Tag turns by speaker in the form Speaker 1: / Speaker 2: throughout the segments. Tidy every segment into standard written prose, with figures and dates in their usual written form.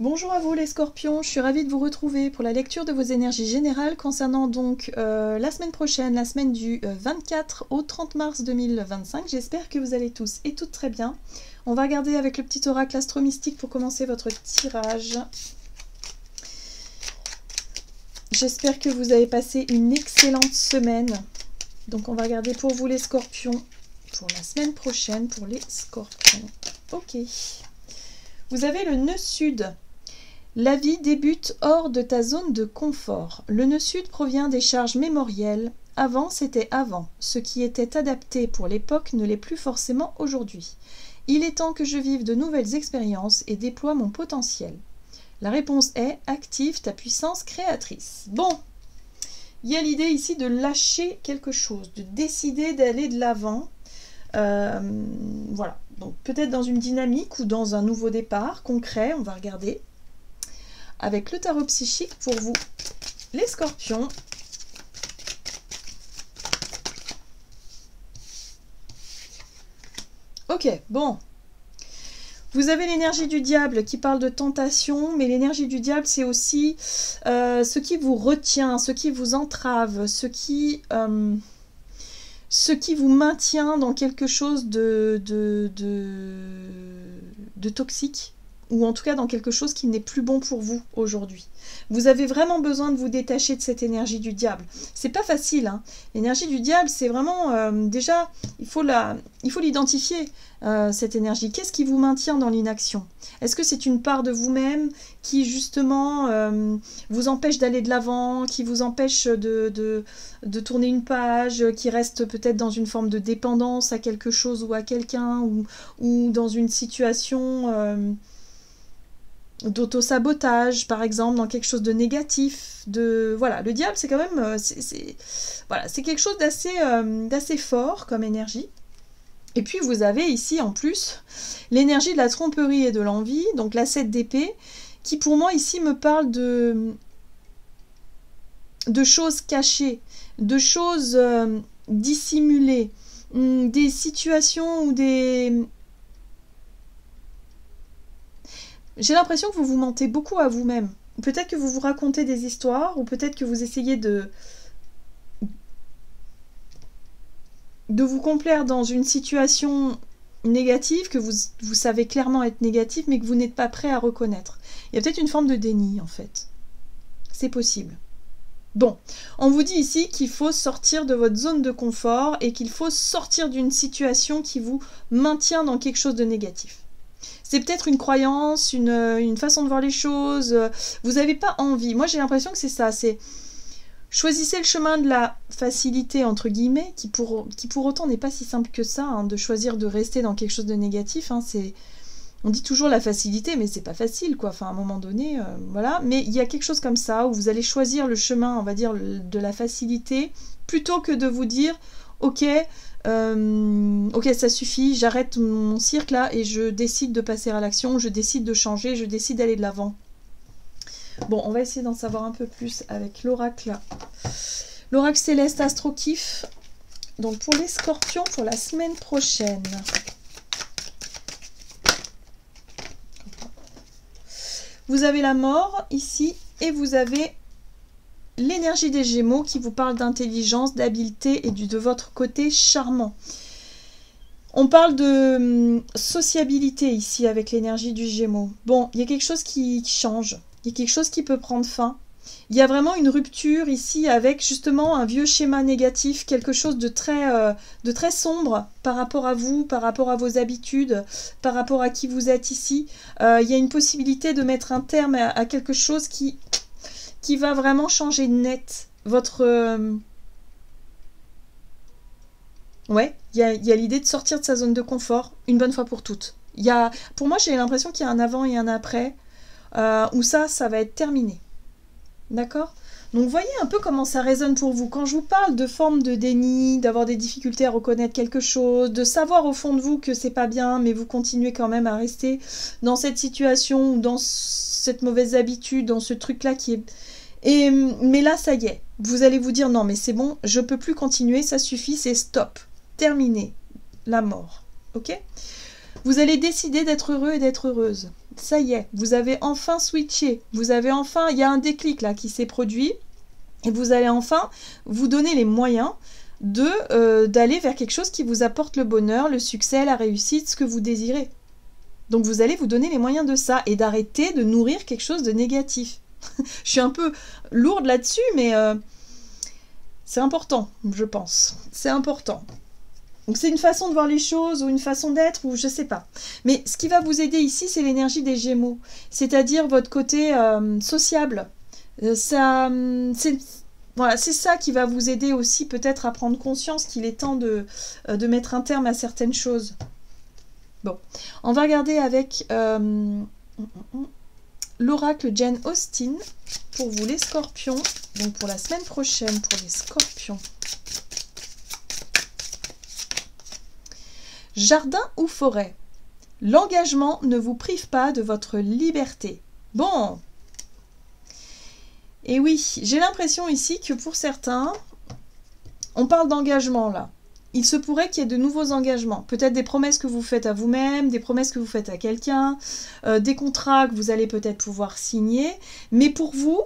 Speaker 1: Bonjour à vous les scorpions, je suis ravie de vous retrouver pour la lecture de vos énergies générales concernant donc la semaine prochaine, la semaine du 24 au 30 mars 2025. J'espère que vous allez tous et toutes très bien. On va regarder avec le petit oracle astro-mystique pour commencer votre tirage. J'espère que vous avez passé une excellente semaine. Donc on va regarder pour vous les scorpions pour la semaine prochaine pour les scorpions. Ok. Vous avez le nœud sud. La vie débute hors de ta zone de confort. Le nœud sud provient des charges mémorielles. Avant, c'était avant. Ce qui était adapté pour l'époque ne l'est plus forcément aujourd'hui. Il est temps que je vive de nouvelles expériences et déploie mon potentiel. La réponse est « Active ta puissance créatrice ». Bon, il y a l'idée ici de lâcher quelque chose, de décider d'aller de l'avant. Voilà, donc peut-être dans une dynamique ou dans un nouveau départ concret, on va regarder. Avec le tarot psychique pour vous, les scorpions. Ok, bon. Vous avez l'énergie du diable qui parle de tentation, mais l'énergie du diable, c'est aussi ce qui vous retient, ce qui vous entrave, ce qui vous maintient dans quelque chose de toxique. Ou en tout cas dans quelque chose qui n'est plus bon pour vous aujourd'hui. Vous avez vraiment besoin de vous détacher de cette énergie du diable. C'est pas facile, hein. L'énergie du diable, c'est vraiment... déjà, il faut l'identifier, cette énergie. Qu'est-ce qui vous maintient dans l'inaction? Est-ce que c'est une part de vous-même qui, justement, vous empêche d'aller de l'avant, qui vous empêche de tourner une page, qui reste peut-être dans une forme de dépendance à quelque chose ou à quelqu'un, ou dans une situation... d'auto-sabotage, par exemple, dans quelque chose de négatif, voilà, le diable, c'est quand même, voilà, c'est quelque chose d'assez fort comme énergie. Et puis, vous avez ici, en plus, l'énergie de la tromperie et de l'envie, donc la 7 d'épée, qui, pour moi, ici, me parle de choses cachées, de choses dissimulées, des situations ou des... J'ai l'impression que vous vous mentez beaucoup à vous-même. Peut-être que vous vous racontez des histoires, ou peut-être que vous essayez de vous complaire dans une situation négative, que vous savez clairement être négative, mais que vous n'êtes pas prêt à reconnaître. Il y a peut-être une forme de déni, en fait. C'est possible. Bon, on vous dit ici qu'il faut sortir de votre zone de confort et qu'il faut sortir d'une situation qui vous maintient dans quelque chose de négatif. C'est peut-être une croyance, une façon de voir les choses. Vous n'avez pas envie. Moi, j'ai l'impression que c'est ça. C'est choisissez le chemin de la facilité, entre guillemets, qui pour autant n'est pas si simple que ça, hein, de choisir de rester dans quelque chose de négatif. Hein, on dit toujours la facilité, mais c'est pas facile, quoi. Enfin, à un moment donné, voilà. Mais il y a quelque chose comme ça, où vous allez choisir le chemin, on va dire, de la facilité, plutôt que de vous dire, ok... ok, ça suffit, j'arrête mon cirque là et je décide de passer à l'action, je décide de changer, je décide d'aller de l'avant. Bon, on va essayer d'en savoir un peu plus avec l'oracle. L'oracle céleste Astro Kiff. Donc pour les scorpions pour la semaine prochaine. Vous avez la mort ici et vous avez l'énergie des Gémeaux qui vous parle d'intelligence, d'habileté et de votre côté charmant. On parle de sociabilité ici avec l'énergie du Gémeaux. Bon, il y a quelque chose qui change. Il y a quelque chose qui peut prendre fin. Il y a vraiment une rupture ici avec justement un vieux schéma négatif, quelque chose de très sombre par rapport à vous, par rapport à vos habitudes, par rapport à qui vous êtes ici. Il y a une possibilité de mettre un terme à quelque chose qui va vraiment changer net votre... Ouais, il y a l'idée de sortir de sa zone de confort une bonne fois pour toutes. Pour moi, j'ai l'impression qu'il y a un avant et un après, où ça va être terminé. D'accord? Donc, voyez un peu comment ça résonne pour vous. Quand je vous parle de forme de déni, d'avoir des difficultés à reconnaître quelque chose, de savoir au fond de vous que c'est pas bien, mais vous continuez quand même à rester dans cette situation ou dans cette mauvaise habitude, dans ce truc-là qui est... mais là, ça y est, vous allez vous dire, non, mais c'est bon, je peux plus continuer, ça suffit, c'est stop, terminé, la mort, ok? Vous allez décider d'être heureux et d'être heureuse. Ça y est, vous avez enfin switché. Vous avez enfin, il y a un déclic là qui s'est produit. Et vous allez enfin vous donner les moyens d'aller vers quelque chose qui vous apporte le bonheur, le succès, la réussite, ce que vous désirez. Donc vous allez vous donner les moyens de ça et d'arrêter de nourrir quelque chose de négatif. Je suis un peu lourde là-dessus, mais c'est important, je pense. C'est important. Donc c'est une façon de voir les choses ou une façon d'être ou je sais pas. Mais ce qui va vous aider ici, c'est l'énergie des Gémeaux, c'est-à-dire votre côté sociable. Voilà, c'est ça qui va vous aider aussi peut-être à prendre conscience qu'il est temps de mettre un terme à certaines choses. Bon, on va regarder avec l'oracle Jane Austen pour vous les scorpions, donc pour la semaine prochaine pour les scorpions. Jardin ou forêt, l'engagement ne vous prive pas de votre liberté. Bon. Et oui, j'ai l'impression ici que pour certains, on parle d'engagement là. Il se pourrait qu'il y ait de nouveaux engagements. Peut-être des promesses que vous faites à vous-même, des promesses que vous faites à quelqu'un, des contrats que vous allez peut-être pouvoir signer. Mais pour vous,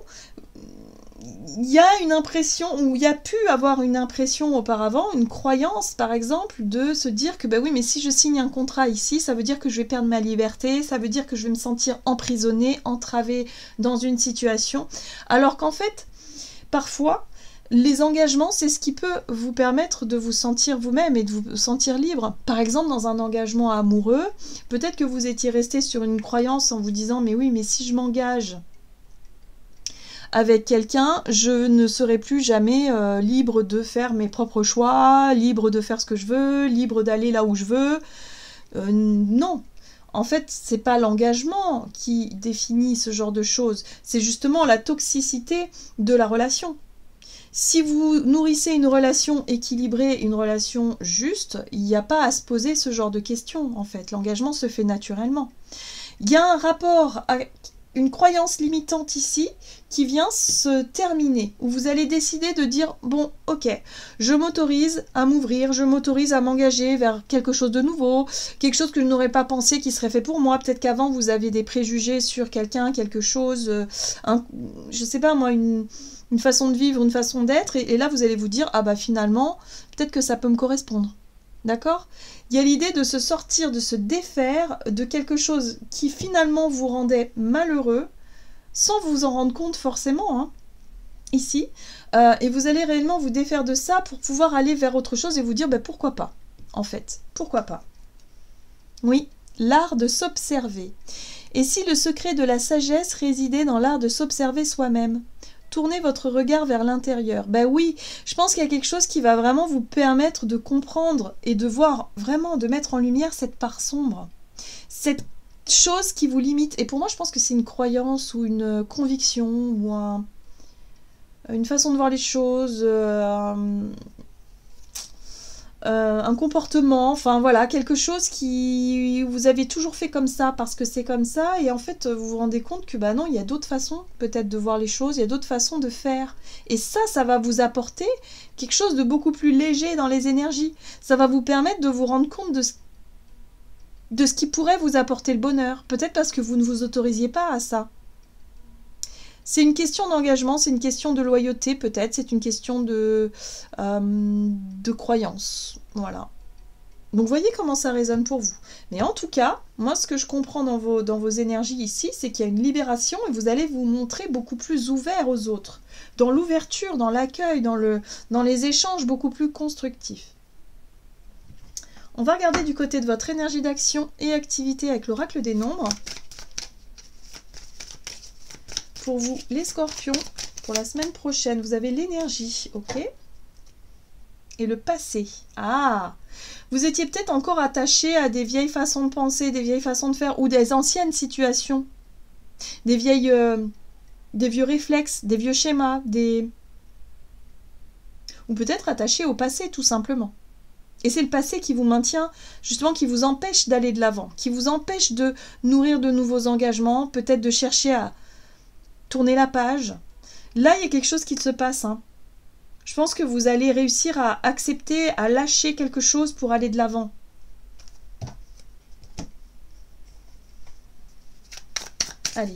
Speaker 1: il y a une impression, ou il y a pu avoir une impression auparavant, une croyance par exemple, de se dire que bah oui, mais si je signe un contrat ici, ça veut dire que je vais perdre ma liberté, ça veut dire que je vais me sentir emprisonnée, entravée dans une situation. Alors qu'en fait, parfois, les engagements, c'est ce qui peut vous permettre de vous sentir vous-même et de vous sentir libre. Par exemple, dans un engagement amoureux, peut-être que vous étiez resté sur une croyance en vous disant « mais oui, mais si je m'engage avec quelqu'un, je ne serai plus jamais libre de faire mes propres choix, libre de faire ce que je veux, libre d'aller là où je veux. » Non. En fait, c'est pas l'engagement qui définit ce genre de choses, c'est justement la toxicité de la relation. Si vous nourrissez une relation équilibrée, une relation juste, il n'y a pas à se poser ce genre de questions, en fait. L'engagement se fait naturellement. Il y a un rapport à une croyance limitante ici qui vient se terminer, où vous allez décider de dire « bon, ok, je m'autorise à m'ouvrir, je m'autorise à m'engager vers quelque chose de nouveau, quelque chose que je n'aurais pas pensé qui serait fait pour moi. Peut-être qu'avant, vous avez des préjugés sur quelqu'un, quelque chose, je sais pas moi, une façon de vivre, une façon d'être, et là vous allez vous dire, ah bah finalement, peut-être que ça peut me correspondre. D'accord ? Il y a l'idée de se sortir, de se défaire de quelque chose qui finalement vous rendait malheureux, sans vous en rendre compte forcément, hein, ici, et vous allez réellement vous défaire de ça pour pouvoir aller vers autre chose et vous dire, bah pourquoi pas, en fait, pourquoi pas. Oui, l'art de s'observer. Et si le secret de la sagesse résidait dans l'art de s'observer soi-même ? Tournez votre regard vers l'intérieur. Ben oui, je pense qu'il y a quelque chose qui va vraiment vous permettre de comprendre et de voir vraiment, de mettre en lumière cette part sombre. Cette chose qui vous limite. Et pour moi, je pense que c'est une croyance ou une conviction ou une façon de voir les choses, un comportement, enfin voilà, quelque chose qui vous avez toujours fait comme ça parce que c'est comme ça, et en fait vous vous rendez compte que bah non, il y a d'autres façons peut-être de voir les choses, il y a d'autres façons de faire, et ça va vous apporter quelque chose de beaucoup plus léger dans les énergies, ça va vous permettre de vous rendre compte de ce qui pourrait vous apporter le bonheur, peut-être parce que vous ne vous autorisiez pas à ça. C'est une question d'engagement, c'est une question de loyauté peut-être, c'est une question de croyance. Voilà. Donc voyez comment ça résonne pour vous. Mais en tout cas, moi ce que je comprends dans vos énergies ici, c'est qu'il y a une libération et vous allez vous montrer beaucoup plus ouvert aux autres. Dans l'ouverture, dans l'accueil, dans les échanges beaucoup plus constructifs. On va regarder du côté de votre énergie d'action et activité avec l'oracle des nombres. Pour vous, les scorpions, pour la semaine prochaine, vous avez l'énergie, ok? Et le passé. Ah! Vous étiez peut-être encore attaché à des vieilles façons de penser, des vieilles façons de faire, ou des anciennes situations. Des vieux réflexes, des vieux schémas, ou peut-être attaché au passé, tout simplement. Et c'est le passé qui vous maintient, justement, qui vous empêche d'aller de l'avant, qui vous empêche de nourrir de nouveaux engagements, peut-être de chercher à tourner la page. Là, il y a quelque chose qui se passe. Hein. Je pense que vous allez réussir à accepter, à lâcher quelque chose pour aller de l'avant. Allez.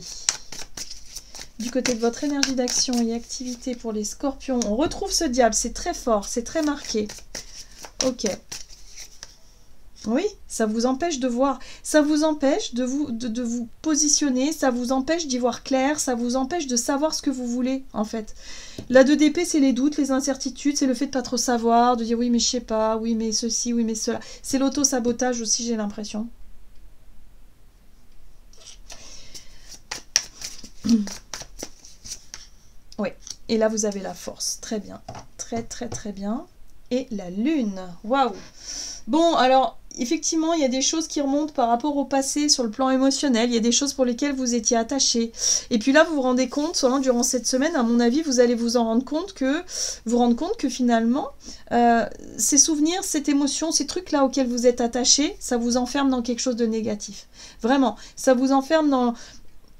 Speaker 1: Du côté de votre énergie d'action et activité pour les scorpions, on retrouve ce diable. C'est très fort, c'est très marqué. Ok. Oui, ça vous empêche de voir, ça vous empêche de vous positionner, ça vous empêche d'y voir clair, ça vous empêche de savoir ce que vous voulez, en fait. La 2 d'épée, c'est les doutes, les incertitudes, c'est le fait de pas trop savoir, de dire oui mais je sais pas, oui mais ceci, oui mais cela. C'est l'auto-sabotage aussi, j'ai l'impression. Oui, et là vous avez la force, très bien, très très très bien. Et la lune, waouh. Bon, alors, effectivement, il y a des choses qui remontent par rapport au passé sur le plan émotionnel. Il y a des choses pour lesquelles vous étiez attaché. Et puis là, vous vous rendez compte, seulement durant cette semaine, à mon avis, vous allez vous en rendre compte que, finalement, ces souvenirs, cette émotion, ces trucs-là auxquels vous êtes attaché, ça vous enferme dans quelque chose de négatif. Vraiment, ça vous enferme dans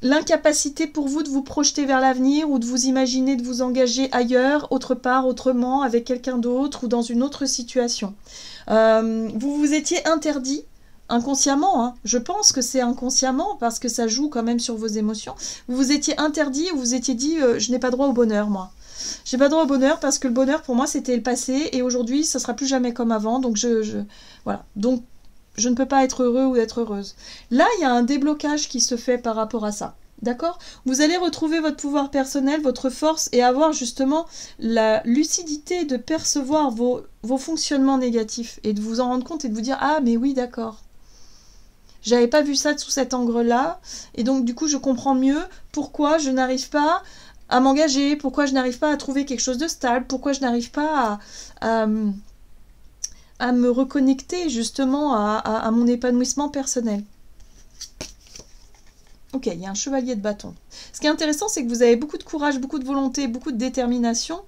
Speaker 1: l'incapacité pour vous de vous projeter vers l'avenir ou de vous imaginer de vous engager ailleurs, autre part, autrement, avec quelqu'un d'autre ou dans une autre situation. Vous vous étiez interdit inconsciemment, hein. Je pense que c'est inconsciemment parce que ça joue quand même sur vos émotions. Vous vous étiez interdit, vous vous étiez dit je n'ai pas droit au bonheur, moi. J'ai pas droit au bonheur parce que le bonheur pour moi c'était le passé et aujourd'hui ça sera plus jamais comme avant, donc voilà. Donc je ne peux pas être heureux ou être heureuse. Là, il y a un déblocage qui se fait par rapport à ça. D'accord? Vous allez retrouver votre pouvoir personnel, votre force et avoir justement la lucidité de percevoir vos fonctionnements négatifs et de vous en rendre compte et de vous dire « Ah, mais oui, d'accord. J'avais pas vu ça sous cet angle-là et donc du coup, je comprends mieux pourquoi je n'arrive pas à m'engager, pourquoi je n'arrive pas à trouver quelque chose de stable, pourquoi je n'arrive pas à me reconnecter justement à mon épanouissement personnel. » Ok, il y a un chevalier de bâton. Ce qui est intéressant, c'est que vous avez beaucoup de courage, beaucoup de volonté, beaucoup de détermination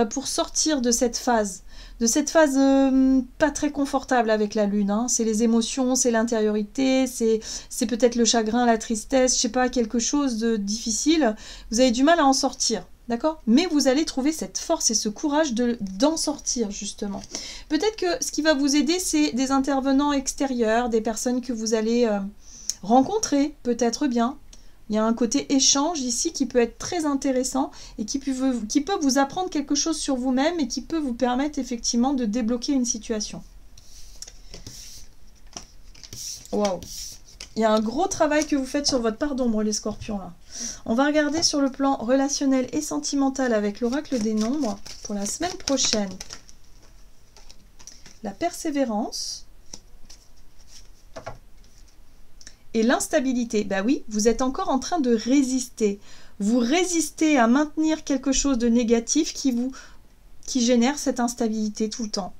Speaker 1: pour sortir de cette phase. Pas très confortable avec la lune. Hein. C'est les émotions, c'est l'intériorité, c'est peut-être le chagrin, la tristesse, je sais pas, quelque chose de difficile. Vous avez du mal à en sortir. D'accord? Mais vous allez trouver cette force et ce courage d'en sortir, justement. Peut-être que ce qui va vous aider, c'est des intervenants extérieurs, des personnes que vous allez rencontrer, peut-être bien. Il y a un côté échange ici qui peut être très intéressant et qui peut vous apprendre quelque chose sur vous-même et qui peut vous permettre effectivement de débloquer une situation. Waouh! Il y a un gros travail que vous faites sur votre part d'ombre, les scorpions, là. On va regarder sur le plan relationnel et sentimental avec l'oracle des nombres pour la semaine prochaine. La persévérance et l'instabilité. Bah oui, vous êtes encore en train de résister. Vous résistez à maintenir quelque chose de négatif qui génère cette instabilité tout le temps.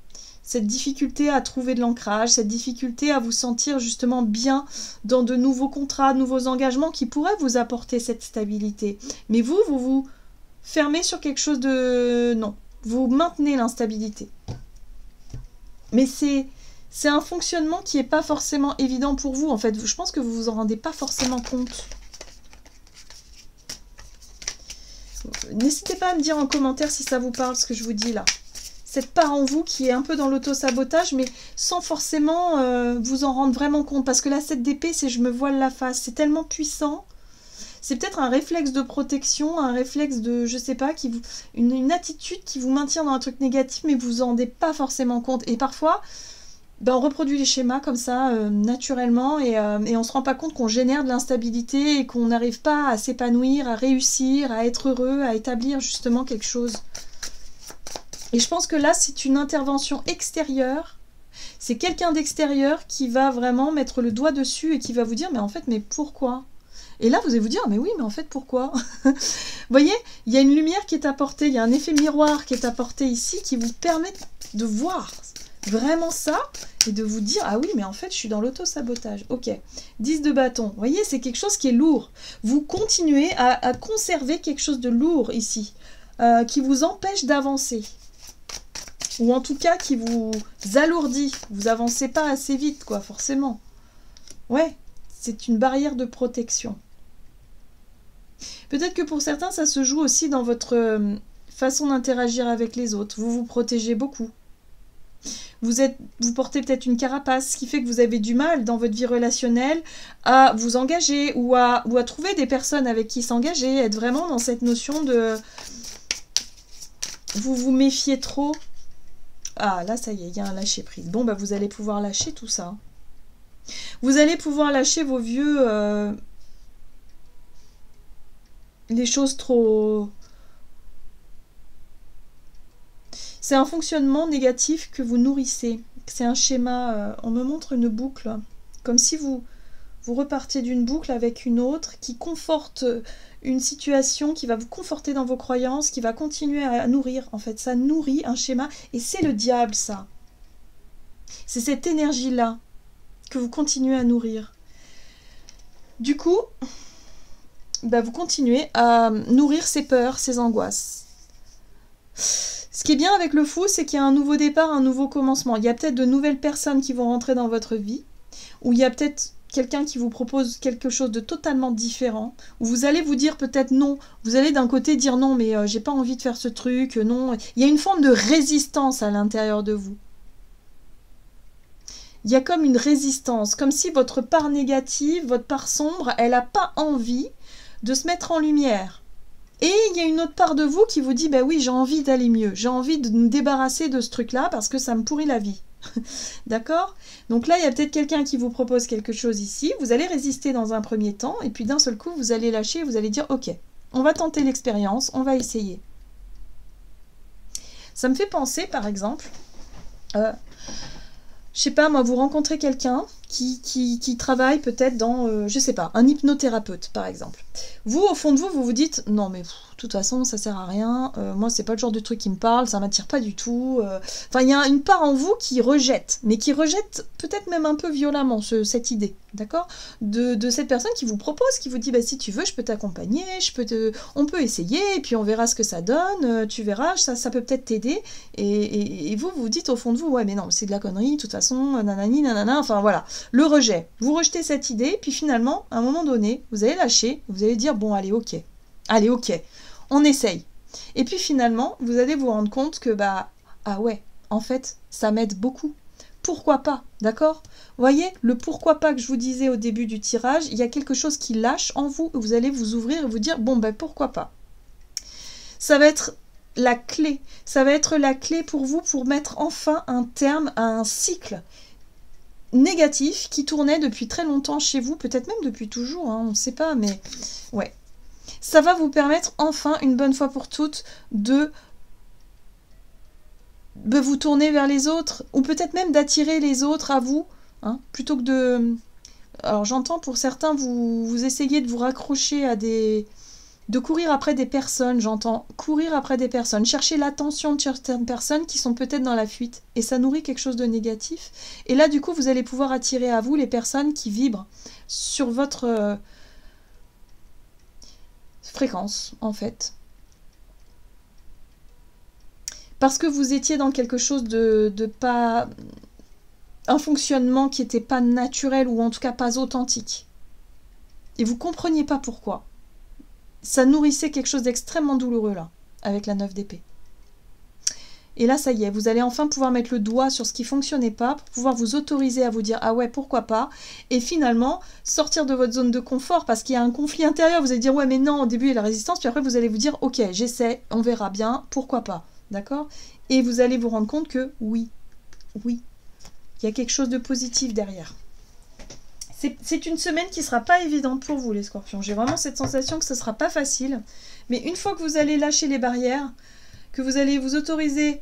Speaker 1: Cette difficulté à trouver de l'ancrage, cette difficulté à vous sentir justement bien dans de nouveaux contrats, de nouveaux engagements qui pourraient vous apporter cette stabilité. Mais vous vous fermez sur quelque chose de... Non, vous maintenez l'instabilité. Mais c'est un fonctionnement qui n'est pas forcément évident pour vous. En fait, je pense que vous ne vous en rendez pas forcément compte. N'hésitez pas à me dire en commentaire si ça vous parle, ce que je vous dis là. Cette part en vous qui est un peu dans l'auto-sabotage, mais sans forcément vous en rendre vraiment compte. Parce que la 7 d'épée, c'est je me voile la face. C'est tellement puissant. C'est peut-être un réflexe de protection, un réflexe de, je sais pas, une attitude qui vous maintient dans un truc négatif, mais vous en rendez pas forcément compte. Et parfois, ben, on reproduit les schémas comme ça, naturellement, et on se rend pas compte qu'on génère de l'instabilité et qu'on n'arrive pas à s'épanouir, à réussir, à être heureux, à établir justement quelque chose. Et je pense que là, c'est une intervention extérieure. C'est quelqu'un d'extérieur qui va vraiment mettre le doigt dessus et qui va vous dire, mais en fait, mais pourquoi ? Et là, vous allez vous dire, mais oui, mais en fait, pourquoi? Vous voyez, il y a une lumière qui est apportée, il y a un effet miroir qui est apporté ici qui vous permet de voir vraiment ça et de vous dire, ah oui, mais en fait, je suis dans l'auto-sabotage. Ok, 10 de bâton. Vous voyez, c'est quelque chose qui est lourd. Vous continuez à conserver quelque chose de lourd ici, qui vous empêche d'avancer. Ou en tout cas, qui vous alourdit. Vous avancez pas assez vite, quoi, forcément. Ouais, c'est une barrière de protection. Peut-être que pour certains, ça se joue aussi dans votre façon d'interagir avec les autres. Vous vous protégez beaucoup. Vous portez peut-être une carapace, ce qui fait que vous avez du mal dans votre vie relationnelle à vous engager ou à trouver des personnes avec qui s'engager, être vraiment dans cette notion de... Vous vous méfiez trop. Ah, là, ça y est, il y a un lâcher-prise. Bon, bah, vous allez pouvoir lâcher tout ça. Vous allez pouvoir lâcher vos vieux... les choses trop... C'est un fonctionnement négatif que vous nourrissez. C'est un schéma. On me montre une boucle. Comme si vous repartiez d'une boucle avec une autre qui conforte une situation, qui va vous conforter dans vos croyances, qui va continuer à nourrir. En fait, ça nourrit un schéma. Et c'est le diable, ça. C'est cette énergie-là que vous continuez à nourrir. Du coup, bah, vous continuez à nourrir ces peurs, ces angoisses. Ce qui est bien avec le fou, c'est qu'il y a un nouveau départ, un nouveau commencement. Il y a peut-être de nouvelles personnes qui vont rentrer dans votre vie, ou il y a peut-être quelqu'un qui vous propose quelque chose de totalement différent, où vous allez vous dire peut-être non. Vous allez d'un côté dire non, mais j'ai pas envie de faire ce truc, non. Il y a une forme de résistance à l'intérieur de vous. Il y a comme une résistance, comme si votre part négative, votre part sombre, elle n'a pas envie de se mettre en lumière. Et il y a une autre part de vous qui vous dit, bah oui, j'ai envie d'aller mieux, j'ai envie de me débarrasser de ce truc-là parce que ça me pourrit la vie. D'accord? Donc là, il y a peut-être quelqu'un qui vous propose quelque chose ici, vous allez résister dans un premier temps, et puis d'un seul coup, vous allez lâcher, vous allez dire, ok, on va tenter l'expérience, on va essayer. Ça me fait penser, par exemple, je sais pas, moi, vous rencontrez quelqu'un qui travaille peut-être dans, je sais pas, un hypnothérapeute, par exemple. Vous, au fond de vous, vous vous dites, non mais, de toute façon, ça sert à rien, moi, c'est pas le genre de truc qui me parle, ça m'attire pas du tout. Enfin, il y a une part en vous qui rejette, mais qui rejette peut-être même un peu violemment cette idée, d'accord, de cette personne qui vous propose, qui vous dit, bah, si tu veux, je peux t'accompagner, on peut essayer, et puis on verra ce que ça donne, tu verras, ça peut peut-être t'aider, et vous vous dites au fond de vous, ouais, mais non, c'est de la connerie, de toute façon, nanani, nanana, enfin voilà. Le rejet. Vous rejetez cette idée, puis finalement, à un moment donné, vous allez lâcher, vous allez dire, bon, allez, ok, on essaye. Et puis finalement, vous allez vous rendre compte que, bah, ah ouais, en fait, ça m'aide beaucoup. Pourquoi pas, d'accord? Vous voyez, le pourquoi pas que je vous disais au début du tirage, il y a quelque chose qui lâche en vous, vous allez vous ouvrir et vous dire, bon, ben pourquoi pas. Ça va être la clé, ça va être la clé pour vous pour mettre enfin un terme à un cycle négatif qui tournait depuis très longtemps chez vous, peut-être même depuis toujours, hein, on ne sait pas, mais ouais. Ça va vous permettre enfin, une bonne fois pour toutes, de vous tourner vers les autres, ou peut-être même d'attirer les autres à vous, hein, plutôt que de... Alors j'entends pour certains, vous essayez de vous raccrocher à des... de courir après des personnes, j'entends courir après des personnes, chercher l'attention de certaines personnes qui sont peut-être dans la fuite, et ça nourrit quelque chose de négatif. Et là, du coup, vous allez pouvoir attirer à vous les personnes qui vibrent sur votre fréquence, en fait. Parce que vous étiez dans quelque chose de pas... un fonctionnement qui n'était pas naturel, ou en tout cas pas authentique. Et vous ne compreniez pas pourquoi. Ça nourrissait quelque chose d'extrêmement douloureux, là, avec la 9 d'épée. Et là, ça y est, vous allez enfin pouvoir mettre le doigt sur ce qui ne fonctionnait pas, pour pouvoir vous autoriser à vous dire « Ah ouais, pourquoi pas ?» Et finalement, sortir de votre zone de confort, parce qu'il y a un conflit intérieur. Vous allez dire « Ouais, mais non, au début, il y a la résistance. » Puis après, vous allez vous dire « Ok, j'essaie, on verra bien, pourquoi pas ?» D'accord? Et vous allez vous rendre compte que oui, il y a quelque chose de positif derrière. C'est une semaine qui ne sera pas évidente pour vous, les scorpions. J'ai vraiment cette sensation que ce ne sera pas facile. Mais une fois que vous allez lâcher les barrières, que vous allez vous autoriser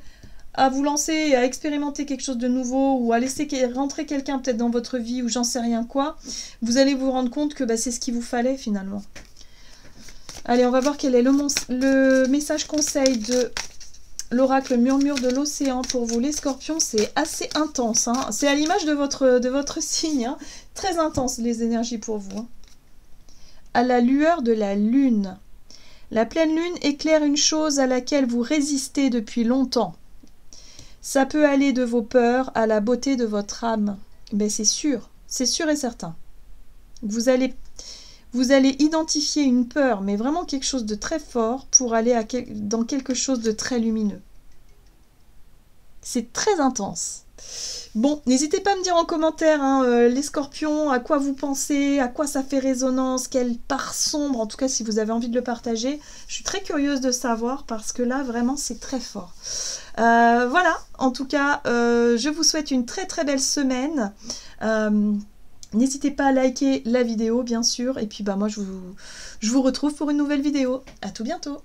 Speaker 1: à vous lancer et à expérimenter quelque chose de nouveau, ou à laisser rentrer quelqu'un peut-être dans votre vie, ou j'en sais rien quoi, vous allez vous rendre compte que bah, c'est ce qu'il vous fallait finalement. Allez, on va voir quel est le message conseil de l'oracle murmure de l'océan pour vous, les scorpions. C'est assez intense, hein. C'est à l'image de votre signe, hein. Très intense les énergies pour vous, hein. À la lueur de la lune. La pleine lune éclaire une chose à laquelle vous résistez depuis longtemps. Ça peut aller de vos peurs à la beauté de votre âme. Ben c'est sûr et certain. Vous allez identifier une peur, mais vraiment quelque chose de très fort pour aller dans quelque chose de très lumineux. C'est très intense. Bon, n'hésitez pas à me dire en commentaire, hein, les scorpions, à quoi vous pensez, à quoi ça fait résonance, quelle part sombre, en tout cas si vous avez envie de le partager. Je suis très curieuse de savoir parce que là, vraiment, c'est très fort. Voilà, en tout cas, je vous souhaite une très très belle semaine. N'hésitez pas à liker la vidéo, bien sûr. Et puis, bah, moi, je vous retrouve pour une nouvelle vidéo. À tout bientôt!